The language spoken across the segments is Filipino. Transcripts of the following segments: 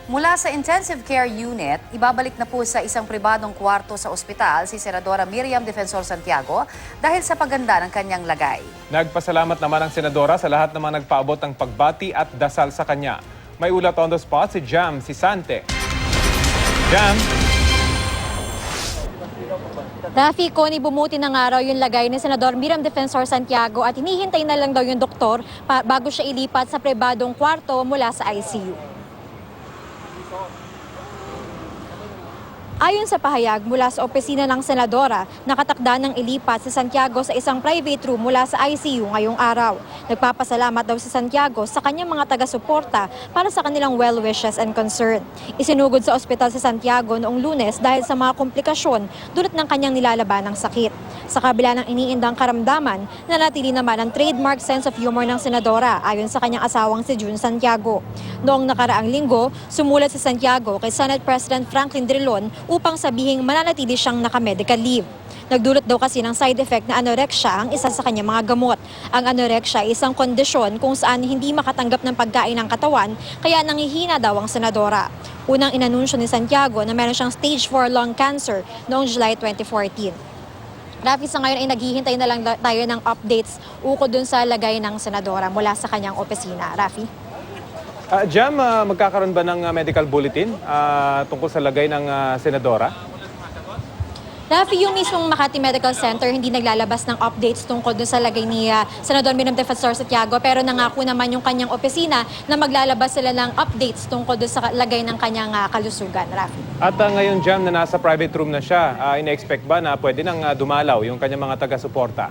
Mula sa intensive care unit, ibabalik na po sa isang pribadong kwarto sa ospital si Senadora Miriam Defensor Santiago dahil sa paganda ng kanyang lagay. Nagpasalamat naman ang senadora sa lahat naman nagpaabot ng pagbati at dasal sa kanya. May ulat on the spot si Jam Sisante. Jam! Rafi, Connie, bumuti ng araw yung lagay ni Senador Miriam Defensor Santiago at hinihintay na lang daw yung doktor bago siya ilipat sa pribadong kwarto mula sa ICU. Ayon sa pahayag mula sa opisina ng Senadora, nakatakda ng ilipat si Santiago sa isang private room mula sa ICU ngayong araw. Nagpapasalamat daw si Santiago sa kanyang mga taga-suporta para sa kanilang well wishes and concern. Isinugod sa ospital si Santiago noong Lunes dahil sa mga komplikasyon dulot ng kanyang nilalaban ng sakit. Sa kabila ng iniindang karamdaman, nanatili naman ang trademark sense of humor ng Senadora ayon sa kanyang asawang si June Santiago. Noong nakaraang linggo, sumulat si Santiago kay Senate President Franklin Drilon upang sabihing mananatili siyang naka-medical leave. Nagdulot daw kasi ng side effect na anorexia ang isa sa kanyang mga gamot. Ang anorexia ay isang kondisyon kung saan hindi makatanggap ng pagkain ng katawan kaya nangihina daw ang senadora. Unang inanunsyo ni Santiago na meron siyang stage 4 lung cancer noong July 2014. Rafi, sa ngayon ay naghihintay na lang tayo ng updates ukol dun sa lagay ng senadora mula sa kanyang opisina. Rafi? Jam, magkakaroon ba ng medical bulletin tungkol sa lagay ng senadora? Rafi, yung mismong Makati Medical Center hindi naglalabas ng updates tungkol dun sa lagay ni Senador Miriam Defensor Santiago, pero nangako naman yung kanyang opisina na maglalabas sila ng updates tungkol dun sa lagay ng kanyang kalusugan. Rafi. At ngayon, Jam, na nasa private room na siya, ina-expect ba na pwede nang dumalaw yung kanyang mga taga-suporta?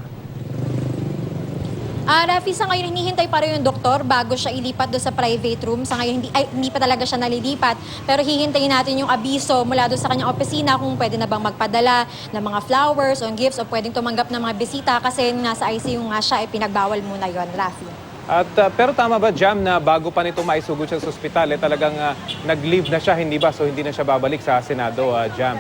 Rafi, sa ngayon hinihintay pa rin yung doktor bago siya ilipat doon sa private room. Sa ngayon hindi pa talaga siya nalilipat, pero hihintayin natin yung abiso mula doon sa kanyang opisina kung pwede na bang magpadala ng mga flowers o gifts o pwedeng tumanggap ng mga bisita kasi nasa ICU nga siya ay pinagbawal muna yon, Rafi. At pero tama ba, Jam, na bago pa nito maisugod siya sa ospital, talagang nag-leave na siya, hindi ba? So hindi na siya babalik sa Senado, Jam?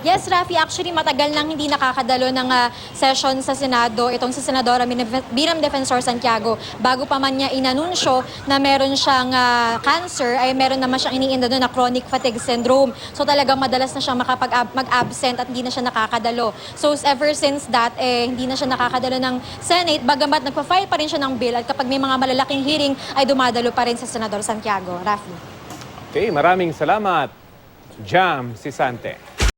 Yes, Rafi, actually matagal nang hindi nakakadalo ng session sa Senado itong si Senadora Miriam Defensor Santiago. Bago pa man niya inanunsyo na meron siyang cancer, ay meron naman siyang iniinda doon na chronic fatigue syndrome. So talagang madalas na siyang mag-absent at hindi na siya nakakadalo. So ever since that, hindi na siya nakakadalo ng Senate, bagamat nagpa-file pa rin siya ng bill at kapag may mga malalaking hearing ay dumadalo pa rin sa Senador Santiago. Rafi. Okay, maraming salamat, Jam Sisante.